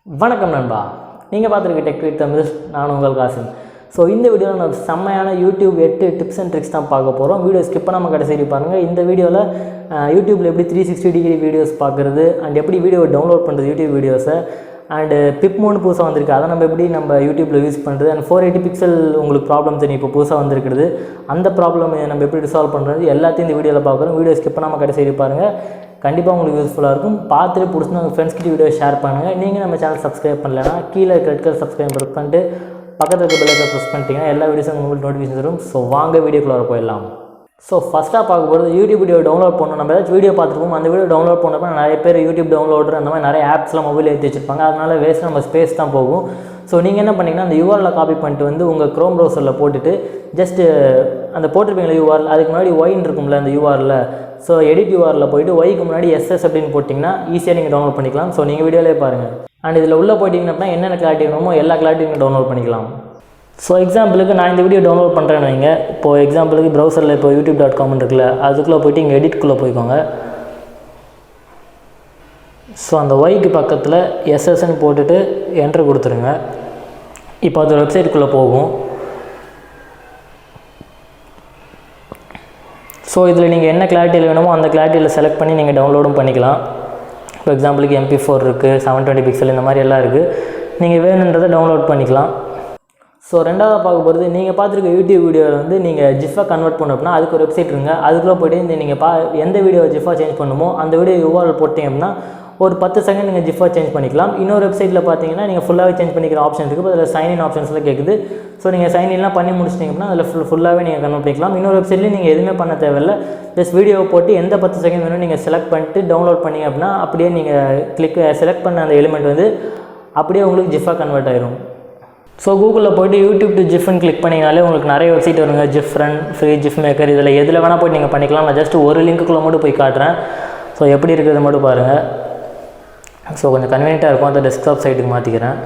வணக்கம் நண்பா, நீங்கள் பார்த்துருக்க டெக் வித் தமிழ். நான் உங்கள் காசிம். ஸோ இந்த வீடியோவில் நம்ம செம்மையான யூடியூப் 8 டிப்ஸ் அண்ட் ட்ரிக்ஸ் தான் பார்க்க போகிறோம். வீடியோ ஸ்கிப் பண்ணாமல் கடைசி பாருங்கள். இந்த வீடியோவில் யூடியூப்பில் எப்படி 360 டிகிரி வீடியோஸ் பார்க்குறது அண்ட் எப்படி வீடியோ டவுன்லோட் பண்ணுறது யூடியூப் வீடியோஸை அண்டு பிப் மோடு புதுசாக வந்திருக்கு, அதை நம்ம எப்படி நம்ம யூடியூப்பில் யூஸ் பண்ணுறது அண்ட் 480 பிக்சல் உங்களுக்கு ப்ராப்ளம் தெரியும் இப்போ புதுசாக வந்திருக்குது, அந்த ப்ராப்ளம் நம்ம எப்படி ரிசால்வ் பண்ணுறது எல்லாத்தையும் இந்த வீடியோவில் பார்க்குறோம். வீடியோ ஸ்கிப் பண்ணாமல் கடைசி பாருங்கள், கண்டிப்பாக உங்களுக்கு யூஸ்ஃபுல்லாக இருக்கும். பார்த்துட்டு பிடிச்சினா உங்கள் ஃப்ரெண்ட்ஸ்கிட்ட வீடியோ ஷேர் பண்ணுங்கள். நீங்கள் நம்ம சேனல் சப்ஸ்கிரைப் பண்ணலைன்னா கீழே ரெட் கலர் சப்ஸ்கிரைப் ப்ரெஸ் பண்ணிட்டு பக்கத்தில் இருக்க பெல் ஐக்கானை ப்ரெஸ் பண்ணிட்டீங்கன்னா எல்லா வீடியோஸும் உங்களுக்கு நோட்டிஃபிகேஷன் வரும். ஸோ வாங்க வீடியோக்குள்ளே போயிடலாம். ஸோ ஃபஸ்ட்டாக பார்க்க போகிறது யூடியூப் வீடியோ டவுன்லோட் பண்ணணும். நம்ம ஏதாச்சும் வீடியோ பார்த்துருப்போம், அந்த வீடியோ டவுன்லோட் பண்ணப்போ நிறைய பேர் யூடியூப் டவுன்லோடர் அந்த மாதிரி நிறைய ஆப்ஸ்லாம் மொபைல் ஏற்றி வச்சுருப்பாங்க, அதனால் வேஸ்ட் நம்ம ஸ்பேஸ் தான் போகும். ஸோ நீங்கள் என்ன பண்ணிங்கன்னா அந்த யூஆரில் காப்பி பண்ணிட்டு வந்து உங்கள் க்ரோம் ப்ரௌசரில் போட்டுட்டு ஜஸ்ட்டு அந்த போட்டிருப்பீங்களா யூஆர், அதுக்கு முன்னாடி ஒயின் இருக்கும்ல அந்த யூஆரில், ஸோ எடிட் யூஆரில் போய்ட்டு ஒய்க்கு முன்னாடி எஸ்எஸ் அப்படின்னு போட்டிங்கன்னா ஈஸியாக நீங்கள் டவுன்லோட் பண்ணிக்கலாம். ஸோ நீங்கள் வீடியோலே பாருங்கள். அண்ட் இதில் உள்ளே போய்ட்டிங்கன்னா அப்படின்னா என்னென்ன கிளாரிட்டி வேணுமோ எல்லா கிளாரிட்டியும் டவுன்லோட் பண்ணிக்கலாம். ஸோ எக்ஸாம்பிளுக்கு நான் இந்த வீடியோ டவுன்லோட் பண்ணுறேன்னு வைங்க. இப்போது எக்ஸாம்பிளுக்கு ப்ரௌசரில் இப்போ youtube.com இருக்குல்ல, அதுக்குள்ளே போய்ட்டு இங்கே எடிட்குள்ளே போய்க்கோங்க. ஸோ அந்த ஒய்க்கு பக்கத்தில் எஸ்எஸ்ன்னு போட்டுட்டு என்ட்ரு கொடுத்துருங்க. இப்போ அது வெப்சைட்டுக்குள்ளே போகும். ஸோ இதில் நீங்கள் என்ன கிளாரிட்டியில் வேணுமோ அந்த கிளாரிட்டியில் செலக்ட் பண்ணி நீங்கள் டவுன்லோடும் பண்ணிக்கலாம். இப்போ எக்ஸாம்பிளுக்கு MP4 இருக்குது, 720 பிக்சல் இந்த மாதிரி எல்லாம் இருக்குது. நீங்கள் வேணுன்றதை டவுன்லோட் பண்ணிக்கலாம். ஸோ ரெண்டாவது பார்க்க போகிறது, நீங்கள் பார்த்துருக்க யூடியூப் வீடியோவில் வந்து நீங்கள் ஜிஃபாக கன்வெர்ட் பண்ண அப்படின்னா அதுக்கு ஒரு வெப்சைட் இருங்க. அதுக்குள்ளே போய்ட்டு நீங்கள் எந்த வீடியோ ஜிஃபாக சேஞ்ச் பண்ணுமோ அந்த வீடியோ யூஆர்எல் போட்டிங்க அப்படின்னா ஒரு 10 செகண்ட் நீங்கள் ஜிஃபாக சேஞ்ச் பண்ணிக்கலாம். இன்னொரு வெப்சைட்டில் பார்த்தீங்கன்னா நீங்கள் ஃபுல்லாகவே சேஞ்ச் பண்ணிக்கிற ஆப்ஷன் இருக்குது. அதில் சைன்இன் ஆப்ஷன்ஸ்லாம் கேட்குது. ஸோ நீங்கள் சைன்இன்லாம் பண்ணி முடிச்சிட்டிங்க அப்படின்னா அதில் ஃபுல்லாகவே நீங்கள் கன்வெர்ட் பண்ணிக்கலாம். இன்னொரு வெப்சைட்லேயும் நீங்கள் எதுவுமே பண்ண தேவையில்லை, ஜஸ்ட் வீடியோவை போட்டு எந்த 10 செகண்ட் வேணும் நீங்கள் செலக்ட் பண்ணிட்டு டவுன்லோட் பண்ணிங்க அப்படின்னா அப்படியே நீங்கள் செலக்ட் பண்ண அந்த எலிமெண்ட் வந்து அப்படியே உங்களுக்கு ஜிஃபாக கன்வெர்ட் ஆயிரும். ஸோ கூகுளில் போய்ட்டு யூடியூப் டு ஜிஃப்னு கிளிக் பண்ணிங்கனாலே உங்களுக்கு நிறைய வெப்சைட் வருங்க. ஜிஃப்ரன், ஃப்ரீ, ஜிஃப் மேக்கர், இதில் எதில் வேணால் போய்ட்டு நீங்கள் பண்ணிக்கலாம். நான் ஜஸ்ட் ஒரு லிங்க்குள்ளே மட்டும் போய் காட்டுறேன். ஸோ எப்படி இருக்கிறது மட்டும் பாருங்கள். ஸோ கொஞ்சம் கன்வீனியண்ட்டாக இருக்கும், அந்த டெஸ்க்டாப் சைட்டுக்கு மாற்றிக்கிறேன்.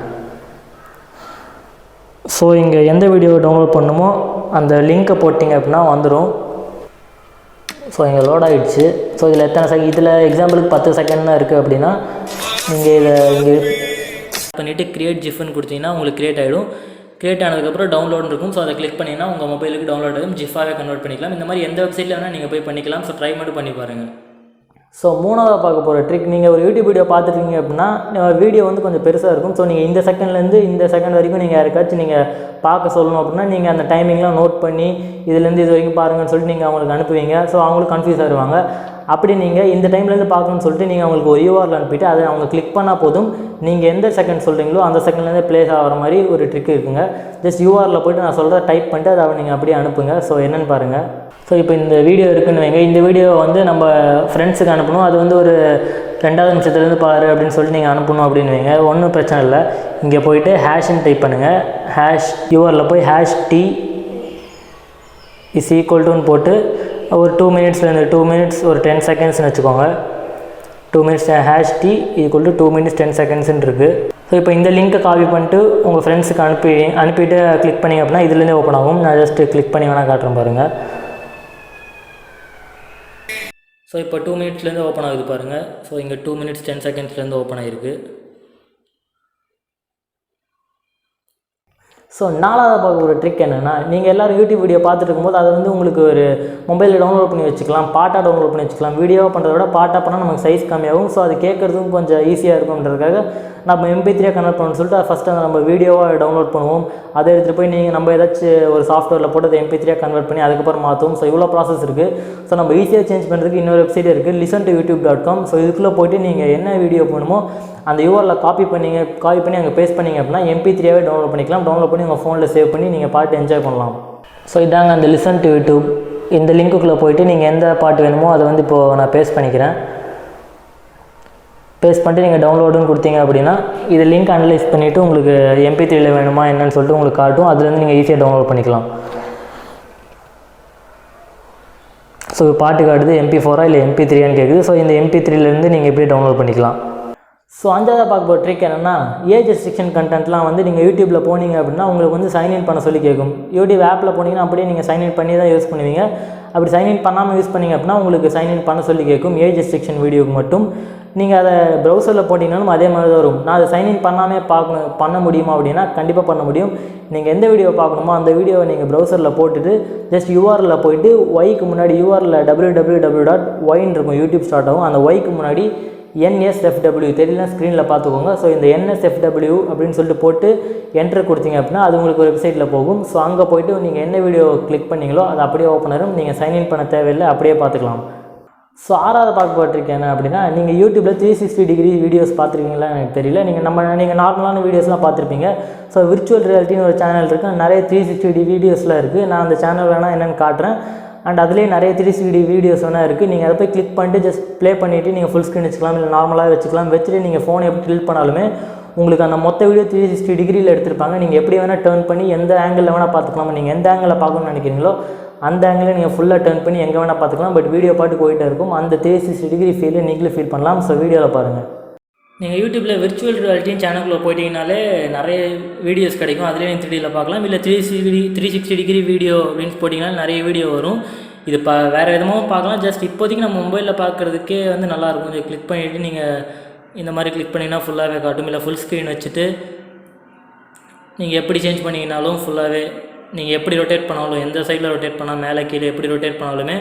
ஸோ இங்கே எந்த வீடியோ டவுன்லோட் பண்ணணுமோ அந்த லிங்க்கை போட்டிங்க அப்படின்னா வந்துடும். ஸோ இங்கே லோட் ஆகிடுச்சு. ஸோ இதில் எத்தனை செகண்ட், இதில் எக்ஸாம்பிளுக்கு 10 செகண்ட் தான் இருக்குது அப்படின்னா நீங்கள் இங்கே பண்ணிவிட்டு கிரியேட் ஜிஃப்னு கொடுத்தீங்கன்னா உங்களுக்கு கிரியேட் ஆகிடும். கிரியேட் ஆனதுக்கப்புறம் டவுன்லோட் இருக்கும். ஸோ அதை கிளிக் பண்ணிங்கன்னா உங்கள் மொபைலுக்கு டவுன்லோட் ஆகும், ஜிஃபாவே கன்வெர்ட் பண்ணிக்கலாம். இந்த மாதிரி எந்த வெப்சைட்டில் வேணால் நீங்கள் போய் பண்ணிக்கலாம். ஸோ ட்ரை மட்டும் பண்ணி பாருங்கள். ஸோ மூணாவது பார்க்க போகிற ட்ரிக், நீங்கள் ஒரு யூடியூப் வீடியோ பார்த்துருக்கீங்க அப்படின்னா வீடியோ வந்து கொஞ்சம் பெருசாக இருக்கும். ஸோ நீங்கள் இந்த செகண்ட்லேருந்து இந்த செகண்ட் வரைக்கும் நீங்கள் யாருக்காச்சும் நீங்கள் பார்க்க சொல்லணும் அப்படின்னா நீங்கள் அந்த டைமிங்லாம் நோட் பண்ணி இதுலேருந்து இது வரைக்கும் பாருங்கன்னு சொல்லிட்டு நீங்கள் அவங்களுக்கு அனுப்புவீங்க. ஸோ அவங்களுக்கு கன்ஃபியூஸ் ஆகிடுவாங்க. அப்படி நீங்கள் இந்த டைம்லேருந்து பார்க்கணும்னு சொல்லிட்டு நீங்கள் அவங்களுக்கு ஒரு யூஆரில் அனுப்பிட்டு அதை அவங்க கிளிக் பண்ணால் போதும், நீங்கள் எந்த செகண்ட் சொல்கிறீங்களோ அந்த செகண்ட்லேருந்து ப்ளேஸ் ஆகிற மாதிரி ஒரு ட்ரிக் இருக்குங்க. ஜஸ்ட் யூஆரில் போய்ட்டு நான் சொல்கிறத டைப் பண்ணிட்டு அதை நீங்கள் அப்படியே அனுப்புங்க. ஸோ என்னென்னு பாருங்கள். ஸோ இப்போ இந்த வீடியோ இருக்குன்னு வைங்க, இந்த வீடியோவை வந்து நம்ம ஃப்ரெண்ட்ஸுக்கு அனுப்பணும். அது வந்து ஒரு 2வது நிமிஷத்துலேருந்து பாரு அப்படின்னு சொல்லிட்டு நீங்கள் அனுப்பணும் அப்படின்னு வைங்க. ஒன்றும் பிரச்சனை இல்லை. இங்கே போய்ட்டு ஹேஷ்ன்னு டைப் பண்ணுங்கள். ஹேஷ் யூஆரில் போய் #t = போட்டு ஒரு 2 மினிட்ஸ்லேருந்து 2 மினிட்ஸ் ஒரு 10 செகண்ட்ஸ்னு வச்சுக்கோங்க. 2 மினிட்ஸ் #t = 2 மினிட்ஸ் 10 செகண்ட்ஸ்ன்னு இருக்குது. ஸோ இப்போ இந்த லிங்க்கை காப்பி பண்ணிட்டு உங்கள் ஃப்ரெண்ட்ஸுக்கு அனுப்பிட்டு கிளிக் பண்ணிங்க அப்படின்னா இதுலேருந்தே ஓப்பன் ஆகும். நான் ஜஸ்ட்டு கிளிக் பண்ணி வேணால் காட்டுறேன் பாருங்கள். ஸோ இப்போ 2 மினிட்ஸ்லேருந்து ஓப்பன் ஆகுது பாருங்கள். ஸோ இங்கே 2 மினிட்ஸ் 10 செகண்ட்ஸ்லேருந்து ஓப்பன் ஆகிருக்கு. ஸோ நாலாவது பார்க்க ஒரு ட்ரிக் என்னென்னா, நீங்கள் எல்லோரும் யூடியூப் வீடியோ பார்த்துட்டு இருக்கும்போது அதை வந்து உங்களுக்கு ஒரு மொபைலில் டவுன்லோட் பண்ணி வச்சுக்கலாம், பாட்டாக டவுன்லோட் பண்ணி வச்சுக்கலாம். வீடியோவாக பண்ணுறத விட பாட்டாக பண்ணால் நமக்கு சைஸ் கம்மியாகும். ஸோ அது கேட்குறதுக்கும் கொஞ்சம் ஈஸியாக இருக்கும்ன்றதுக்காக நம்ம MP3 கன்வெர்ட் பண்ணணும்னு சொல்லிட்டு ஃபஸ்ட்டு அதை நம்ம வீடியோவாக டவுன்லோட் பண்ணுவோம். அதை எடுத்துகிட்டு போய் நம்ம ஏதாச்சும் ஒரு சாஃப்ட்வேரில் போட்டு அதை MP3 கன்வெர்ட் பண்ணி அதுக்கப்புறம் மாற்றுவோம். ஸோ இவ்வளோ ப்ராசஸ் இருக்குது. ஸோ நம்ம ஈஸியாக சேஞ்ச் பண்ணுறதுக்கு இன்னொரு வெப்சைட் இருக்குது, listen2youtube.com. ஸோ இதுக்குள்ளே போய்ட்டு நீங்கள் என்ன வீடியோ பண்ணுமோ அந்த யூஆரில் காப்பி பண்ணி அங்கே பேஸ்ட் பண்ணிங்க அப்படின்னா MP3 டவுன்லோட் பண்ணிக்கலாம். டவுன்லோட் பண்ணி உங்கள் ஃபோனில் சேவ் பண்ணி நீங்கள் பாட்டு என்ஜாய் பண்ணலாம். ஸோ இதாங்க அந்த லிசன் டு யூடியூப். இந்த லிங்க்குள்ளே போய்ட்டு நீங்கள் எந்த பாட்டு வேணுமோ அதை வந்து இப்போது நான் பேஸ்ட் பண்ணிக்கிறேன். பேஸ்ட் பண்ணிட்டு நீங்கள் டவுன்லோடுன்னு கொடுத்தீங்க அப்படின்னா இது லிங்க் அனலைஸ் பண்ணிவிட்டு உங்களுக்கு MP3 வேணுமா என்னன்னு சொல்லிட்டு உங்களுக்கு காட்டும். அதுலேருந்து நீங்கள் ஈஸியாக டவுன்லோட் பண்ணிக்கலாம். ஸோ பாட்டு காட்டுது MP4 இல்லை MP3 கேட்குது. ஸோ இந்த MP3 நீங்கள் எப்படி டவுன்லோட் பண்ணிக்கலாம். ஸோ அஞ்சாவது பார்க்க போகிற ட்ரிக் என்னென்னா, ஏஜ் ரெஸ்ட்ரிக்ஷன் கண்டென்ட்லாம் வந்து நீங்கள் யூடியூப்பில் போனீங்க அப்படின்னா உங்களுக்கு வந்து சைன்இன் பண்ண சொல்லி கேட்கும். யூடியூப் ஆப்பில் போனீங்கன்னா அப்படியே நீங்கள் சைன்இன் பண்ணி தான் யூஸ் பண்ணுவீங்க. அப்படி சைன்இன் பண்ணாமல் யூஸ் பண்ணிங்க அப்படின்னா உங்களுக்கு சைன்இன் பண்ண சொல்லி கேட்கும். ஏஜ் ரெஸ்ட்ரிக்ஷன் வீடியோக்கு மட்டும் நீங்கள் அதை ப்ரௌசரில் போட்டிங்கனாலும் அதே மாதிரி தான் வரும். நான் அதை சைன்இன் பண்ணாமல் பண்ண முடியுமா அப்படின்னா கண்டிப்பாக பண்ண முடியும். நீங்கள் எந்த வீடியோ பார்க்கணுமோ அந்த வீடியோவை நீங்கள் ப்ரௌசரில் போட்டுட்டு ஜஸ்ட் யூஆரில் போயிட்டு ஒய்க்கு முன்னாடி யூஆரில் www.y இருக்கும், யூடியூப் ஸ்டார்ட் ஆகும். அந்த ஒய்க்கு முன்னாடி NSFW தெரியலனா ஸ்க்ரீனில் பார்த்துக்கோங்க. ஸோ இந்த NSFW அப்படின்னு சொல்லிட்டு போட்டு என்டர் கொடுத்தீங்க அப்படின்னா அது உங்களுக்கு ஒரு வெப்சைட்டில் போகும். ஸோ அங்கே போய்ட்டு நீங்கள் என்ன வீடியோ கிளிக் பண்ணிங்களோ அது அப்படியே ஓப்பன் ஆகும். நீங்கள் சைன்இன் பண்ண தேவையில்லை, அப்படியே பார்த்துக்கலாம். ஸோ ஆறாவது பார்க்க போட்டிருக்கேன் என்ன அப்படின்னா, நீங்கள் யூடியூப்பில் 360 டிகிரி வீடியோஸ் பார்த்துருக்கீங்களா எனக்கு தெரியல. நீங்கள் நார்மலான வீடியோஸ்லாம் பார்த்துருப்பீங்க. ஸோ விர்ச்சுவல் ரியாலிட்டின்னு ஒரு சேனல் இருக்குது, நிறைய 360 வீடியோஸ்லாம் இருக்குது. நான் அந்த சேனல் வேணால் என்னென்னு காட்டுறேன். அண்ட் அதுலேயே நிறைய 360 வீடியோஸ் வேணால் இருக்குது. நீங்கள் அதை போய் கிளிக் பண்ணிட்டு ஜஸ்ட் ப்ளே பண்ணிவிட்டு நீங்கள் ஃபுல் ஸ்க்ரீன் வச்சுக்கலாம், இல்லை நார்மலாக வச்சுக்கலாம். வச்சுட்டு நீங்கள் ஃபோனை எப்படி டில்ட் பண்ணாலுமே உங்களுக்கு அந்த மொத்த வீடியோ 360 டிகிரியில் எடுத்திருப்பாங்க. நீங்கள் எப்படி வேணால் டர்ன் பண்ணி எந்த ஆங்கிளில் வேணால் பார்த்துக்கலாம். நீங்கள் எந்த ஆங்கிளில் பார்க்கணும்னு நினைக்கிறீங்களோ அந்த ஆங்கிளில் நீங்கள் ஃபுல்லாக டர்ன் பண்ணி எங்கே வேணால் பார்த்துக்கலாம். பட் வீடியோ பாட்டு போயிட்டே இருக்கும். அந்த 360 டிகிரி ஃபீலை நீங்களே ஃபீல் பண்ணலாம். ஸோ வீடியோவில் பாருங்கள். நீங்கள் யூடியூப்பில் விர்ச்சுவல் ரியாலிட்டின்னு சேனலுக்குள்ளே போயிட்டீங்கனாலே நிறைய வீடியோஸ் கிடைக்கும். அதிலே நீங்கள் 3Dயில் பார்க்கலாம். இல்லை 360 டிகிரி வீடியோ அப்படின்னு போட்டிங்கனாலும் நிறைய வீடியோ வரும். இது வேறு விதமாகவும் பார்க்கலாம். ஜஸ்ட் இப்போதைக்கு நம்ம மொபைலில் பார்க்குறதுக்கே வந்து நல்லாயிருக்கும். கொஞ்சம் கிளிக் பண்ணிவிட்டு நீங்கள் இந்த மாதிரி கிளிக் பண்ணிங்கன்னா ஃபுல்லாகவே காட்டும். இல்லை ஃபுல் ஸ்க்ரீன் வச்சுட்டு நீங்கள் எப்படி சேஞ்ச் பண்ணிங்கனாலும் ஃபுல்லாகவே நீங்கள் எப்படி ரொட்டேட் பண்ணாலும், எந்த சைடில் ரொட்டேட் பண்ணால் மேலே கீழே எப்படி ரொட்டேட் பண்ணாலுமே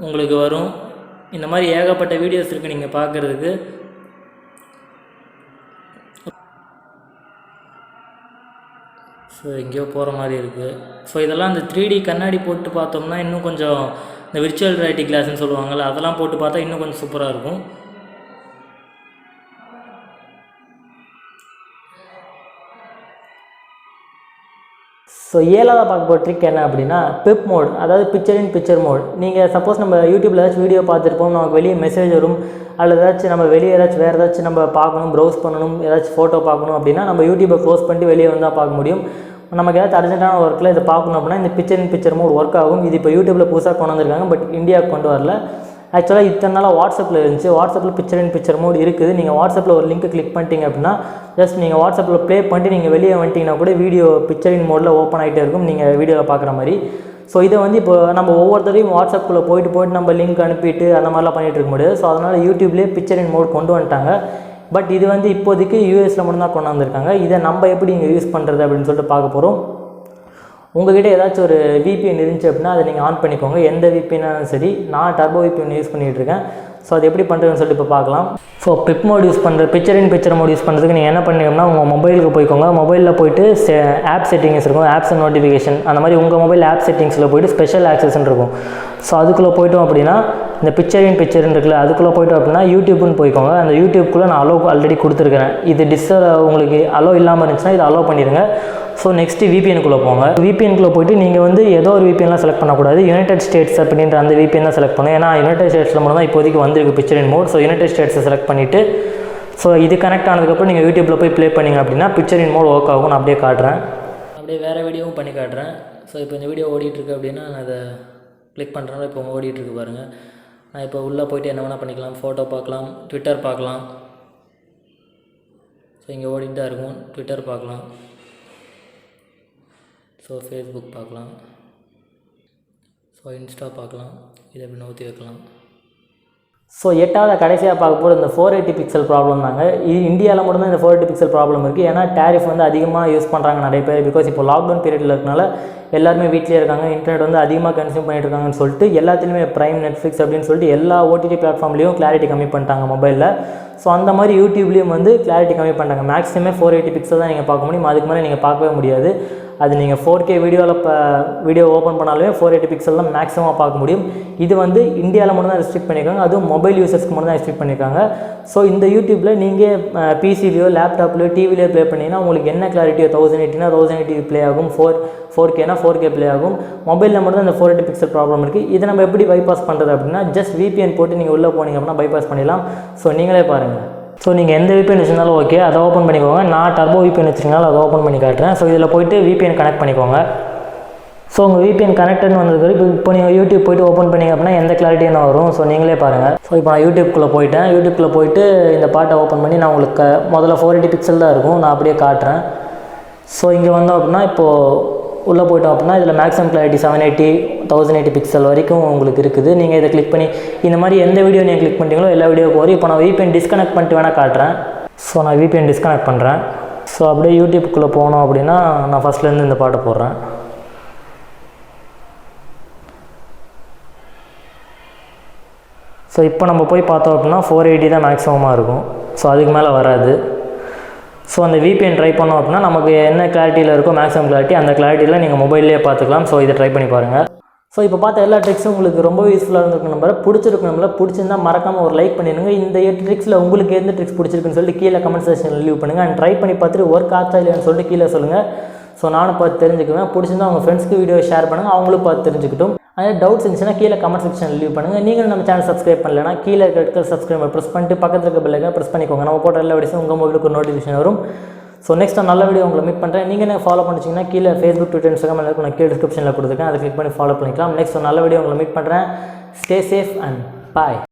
உங்களுக்கு வரும். இந்த மாதிரி ஏகப்பட்ட வீடியோஸ் இருக்குது நீங்கள் பார்க்குறதுக்கு. ஸோ எங்கேயோ போகிற மாதிரி இருக்குது. ஸோ இதெல்லாம் இந்த 3D கண்ணாடி போட்டு பார்த்தோம்னா இன்னும் கொஞ்சம் இந்த விர்ச்சுவல் ரியாலிட்டி கிளாஸ்ன்னு சொல்லுவாங்கள்ல, அதெல்லாம் போட்டு பார்த்தா இன்னும் கொஞ்சம் சூப்பராக இருக்கும். ஸோ ஏழாவது பார்க்க போகிற ட்ரிக் என்ன அப்படின்னா, பிப் மோட், அதாவது பிக்சர் இன் பிக்சர் மோட். நீங்கள் சப்போஸ் நம்ம யூடியூப்பில் ஏதாச்சும் வீடியோ பார்த்துருப்போம், நமக்கு வெளியே மெசேஜ் வரும், அல்லது ஏதாச்சும் நம்ம வெளியே ஏதாச்சும் வேறு ஏதாச்சும் நம்ம பார்க்கணும், ப்ரௌஸ் பண்ணணும், ஏதாச்சும் ஃபோட்டோ பார்க்கணும் அப்படின்னா நம்ம யூடியூப்பை க்ளோஸ் பண்ணிட்டு வெளியே வந்தால் பார்க்க முடியும். நமக்கு ஏதாச்சும் அர்ஜென்ட்டான ஒர்க்கில் இதை பார்க்கணும் அப்படின்னா இந்த picture in picture mode work ஆகும். இது இப்போ யூடியூப்பில் புதுசாக கொண்டு வந்திருக்காங்க, பட் இந்தியாவுக்கு கொண்டு வரல. ஆக்சுவலாக இத்தனை நாளாக வாட்ஸ்அப்பில் இருந்துச்சு. வாட்ஸ்அப்பில் பிக்சர் இன் பிக்சர் மோட் இருக்குது. நீங்கள் வாட்ஸ்அப்பில் ஒரு லிங்க் கிளிக் பண்ணிட்டீங்க அப்படின்னா ஜஸ்ட் நீங்கள் வாட்ஸ்அப்பில் ப்ளே பண்ணிட்டு நீங்கள் வெளியே வந்துட்டிங்கன்னா கூட வீடியோ பிக்சர் இன் மோடில் ஓப்பன் ஆகிட்டே இருக்கும், நீங்கள் வீடியோவில் பார்க்குற மாதிரி. ஸோ இதை வந்து இப்போ நம்ம ஒவ்வொருத்தரையும் வாட்ஸ்அப்பில் போயிட்டு நம்ம லிங்க் அனுப்பிட்டு அந்த மாதிரிலாம் பண்ணிகிட்டு இருக்க முடியாது. ஸோ அதனால் யூடியூப்லேயே பிக்சர் இன் மோட் கொண்டு வந்துட்டாங்க. பட் இது வந்து இப்போதைக்கு யூஎஸில் மட்டும்தான் கொண்டு வந்திருக்காங்க. இதை நம்ம எப்படி இங்கே யூஸ் பண்ணுறது அப்படின்னு சொல்லிட்டு பார்க்க போகிறோம். உங்கள்கிட்ட ஏதாச்சும் ஒரு VPN இருந்துச்சு அப்படின்னா அதை நீங்கள் ஆன் பண்ணிக்கோங்க. எந்த VPNாலும் சரி. நான் டர்போ VPN யூஸ் பண்ணிகிட்டு இருக்கேன். ஸோ அது எப்படி பண்ணுறதுன்னு சொல்லிட்டு இப்போ பார்க்கலாம். ஸோ பிப் மோட் யூஸ் பண்ணுற picture in picture mode use பண்ணுறதுக்கு நீங்கள் என்ன பண்ணிங்கன்னா உங்கள் மொபைலுக்கு போய்க்கோங்க. மொபைலில் போய்ட்டு ஆப் செட்டிங்ஸ் இருக்கும், ஆப்ஸ் அண்ட் நோட்டிஃபிகேஷன், அந்த மாதிரி உங்கள் மொபைல் ஆப் செட்டிங்ஸில் போய்ட்டு ஸ்பெஷல் ஆக்சஸ்ன்னு இருக்கும். ஸோ அதுக்குள்ளே போய்ட்டோம் அப்படின்னா இந்த பிக்சர் இன் பிக்சர்னு இருக்குல்ல, அதுக்குள்ளே போய்ட்டோம் அப்படின்னா யூடியூப்னு போய்க்கோங்க. அந்த யூடியூப்குள்ளே நான் அலோ ஆல்ரெடி கொடுத்துருக்கிறேன். இது உங்களுக்கு அலோ இல்லாமல் இருந்துச்சுன்னா இது அலோ பண்ணிடுங்க. ஸோ நெக்ஸ்ட்டு VPNக்குள்ளே போங்க. VPNக்குள்ளே போய்ட்டு நீங்கள் வந்து ஏதோ ஒரு VPNலாம் செலக்ட் பண்ணக்கூடாது. யுனைடெட் ஸ்டேட்ஸ் அப்படின்ற அந்த VPN தான் செலக்ட் பண்ணும். ஏன்னா யுனைடெட் ஸ்டேட்ஸில் மட்டும் தான் இப்போதைக்கு வந்திருக்கு picture in mode. So united ஸ்டேட்ஸை செலக்ட் பண்ணிவிட்டு ஸோ இது கனெக்ட் ஆனதுக்கப்புறம் நீங்கள் யூடியூப்பில் போய் ப்ளே பண்ணிங்க அப்படின்னா பிக்சர் இன் மோட் ஒர்க் ஆகும். நான் அப்படியே காட்டுறேன், அப்படியே வேறு வீடியோவும் பண்ணி காட்டுறேன். ஸோ இப்போ இந்த வீடியோ ஓடிட்டுருக்கு அப்படின்னா நான் அதை கிளிக் பண்ணுறேன். இப்போ ஓடிட்டுருக்கு பாருங்கள். நான் இப்போ உள்ளே போய்ட்டு என்ன வேணால் பண்ணிக்கலாம். ஃபோட்டோ பார்க்கலாம், ட்விட்டர் பார்க்கலாம். ஸோ இங்கே ஓடிட்டு தான் இருக்கும். ட்விட்டர் பார்க்கலாம், ஸோ ஃபேஸ்புக் பார்க்கலாம், ஸோ இன்ஸ்டா பார்க்கலாம். இதை அப்படி நோத்தி வைக்கலாம். ஸோ எட்டாவது கடைசியாக பார்க்க போகிற இந்த 480 பிக்சல் ப்ராப்ளம் தாங்க. இது இந்தியாவில் மட்டும்தான் இந்த 480 பிக்சல் ப்ராப்ளம் இருக்குது. ஏன்னா டேரிஃப் வந்து அதிகமாக யூஸ் பண்ணுறாங்க நிறைய பேர். பிகாஸ் இப்போ லாக்டவுன் பீரியடில் இருக்கனால எல்லாருமே வீட்டிலே இருக்காங்க, இன்டர்நெட் வந்து அதிகமாக கன்சியூம் பண்ணிட்டு இருக்காங்கன்னு சொல்லிட்டு எல்லாத்துலேயுமே ப்ரைம், நெட்ஃப்ளிக்ஸ் அப்படின்னு சொல்லிட்டு எல்லா OTT பிளாட்ஃபார்ம்லேயும் கிளாரிட்டி கம்மி பண்ணிட்டாங்க மொபைலில். ஸோ அந்த மாதிரி யூடியூப்லேயும் வந்து கிளாரிட்டி கம்மி பண்ணிட்டாங்க. மேக்ஸிமம் 480 பிக்சல் தான் நீங்கள் பார்க்க முடியும். அதுக்கு மேலே நீங்கள் பார்க்கவே முடியாது. அது நீங்கள் 4K வீடியோ ஓப்பன் பண்ணாலுமே 480 பிக்சல் தான் மேக்ஸிமம் பார்க்க முடியும். இது வந்து இந்தியாவில் மட்டும் தான் ரெஸ்ட்ரிக்ட் பண்ணியிருக்காங்க, அதுவும் மொபைல் யூசர்ஸ்க்கு மட்டும் தான் ரெஸ்ட்ரிக்ட் பண்ணியிருக்காங்க. ஸோ இந்த யூடியூப்பில் நீங்கள் PCலையோ லேப்டாப்லையோ டிவிலையோ ப்ளே பண்ணிங்கன்னா உங்களுக்கு என்ன கிளாரிட்டியோ 1080னா 1080 ப்ளே ஆகும், 4Kனா 4K ப்ளே ஆகும். மொபைலில் மட்டும் தான் இந்த 480 பிக்சல் ப்ராப்ளம் இருக்குது. இதை நம்ம எப்படி பைபாஸ் பண்ணுறது அப்படின்னா ஜஸ்ட் VPN போட்டு நீங்கள் உள்ளே போனீங்க அப்படின்னா பைபாஸ் பண்ணிடலாம். ஸோ நீங்களே பாருங்கள். ஸோ நீங்கள் எந்த VPN வச்சுருந்தாலும் ஓகே, அதை ஓப்பன் பண்ணிக்கோங்க. நான் டர்போ VPN வச்சுருந்தாலும் அதை ஓப்பன் பண்ணி காட்டுறேன். ஸோ இதில் போய்ட்டு VPN கனெக்ட் பண்ணிக்கோங்க. ஸோ உங்கள் VPN கனெக்டட்னு வந்ததுக்கு இப்போ நீங்கள் யூடியூப் போய்ட்டு ஓப்பன் பண்ணிங்க அப்படின்னா எந்த கிளாரிட்டியான வரும். ஸோ நீங்களே பாருங்கள். ஸோ இப்போ நான் யூடியூப்குள்ளே போயிட்டு இந்த பாட்டை ஓப்பன் பண்ணி நான் உங்களுக்கு முதல்ல 480 பிக்சல் தான் இருக்கும், நான் அப்படியே காட்டுறேன். ஸோ இங்கே வந்தோம் அப்படின்னா இப்போது உள்ளே போய்ட்டோம் அப்படின்னா இதில் மேக்ஸிமம் கிளாரிட்டி 780 1080 பிக்சல் வரைக்கும் உங்களுக்கு இருக்குது. நீங்கள் இதை கிளிக் பண்ணி இந்த மாதிரி எந்த வீடியோ நீங்கள் கிளிக் பண்ணிட்டீங்களோ எல்லா வீடியோக்கும் வரும். இப்போ நான் VPN டிஸ்கனெக்ட் பண்ணிட்டு வேணால் காட்டுறேன். ஸோ நான் VPN டிஸ்கனெக்ட் பண்ணுறேன். ஸோ அப்படியே யூடியூப்புக்குள்ளே போனோம் அப்படின்னா நான் ஃபஸ்ட்லேருந்து இந்த பாட்டை போடுறேன். ஸோ இப்போ நம்ம போய் பார்த்தோம் அப்படின்னா 480 தான் மேக்ஸிமமாக இருக்கும். ஸோ அதுக்கு மேலே வராது. ஸோ அந்த VPN ட்ரை பண்ணோம் அப்படின்னா நமக்கு என்ன கிளாரிட்டியில் இருக்கோ மேக்ஸிமம் கிளாரிட்டி அந்த கிளாரிட்டியில் நீங்கள் மொபைல்லேயே பார்த்துக்கலாம். ஸோ இதை ட்ரை பண்ணி பாருங்கள். ஸோ இப்போ பார்த்த எல்லா ட்ரிக்ஸும் உங்களுக்கு ரொம்ப யூஸ்ஃபுல்லாக இருந்திருக்கும் நம்பர். பிடிச்சிருந்தா மறக்காமல் ஒரு லைக் பண்ணிடுங்க. இந்த 8 ட்ரிக்ஸில் உங்களுக்கு எந்த ட்ரிக்ஸ் பிடிச்சிருக்குன்னு சொல்லிட்டு கீழே கமெண்ட் செக்ஷனில் லீவ் பண்ணுங்கள். அண்ட் ட்ரை பண்ணி பார்த்துட்டு ஒர்க் ஆச்சா இல்லையான்னு சொல்லிட்டு கீழே சொல்லுங்கள். ஸோ நானும் பார்த்து தெரிஞ்சுக்குவேன். பிடிச்சிருந்தா உங்கள் ஃப்ரெண்ட்ஸ்க்கு வீடியோ ஷேர் பண்ணுங்கள், அவங்களும் பார்த்து தெரிஞ்சுக்கிட்டும். அதே டவுட்ஸ் இருந்துச்சுன்னா கீழே கமெண்ட் செக்ஷனில் லீவ் பண்ணுங்கள். நீங்கள் நம்ம சேனல் சப்ஸ்கிரைப் பண்ணலைன்னா கீழே இருக்கிற சப்ஸ்கிரைப் ப்ரெஸ் பண்ணிட்டு பக்கத்தில் இருக்க பெல் ஐகானை ப்ரெஸ் பண்ணிக்கோங்க. நம்ம போட்ட எல்லா வீடியோஸும் உங்கள் மொபைலுக்கு ஒரு நோட்டிஃபிகேஷன் வரும். ஸோ நெக்ஸ்ட் நல்ல வீடியோ உங்களை மீட் பண்ணுறேன். நீங்கள் என்ன ஃபாலோ பண்ணிச்சிங்கன்னா கீழே Facebook, Twitter, Instagram எல்லாருக்கும் நான் கீழே டிஸ்கிரிப்ஷனில் கொடுத்துருக்கேன். அதை கிளிக் பண்ணி ஃபாலோ பண்ணிக்கலாம். நெக்ஸ்ட் நல்ல வீடியோ உங்களை மீட் பண்ணுறேன். Stay safe and bye.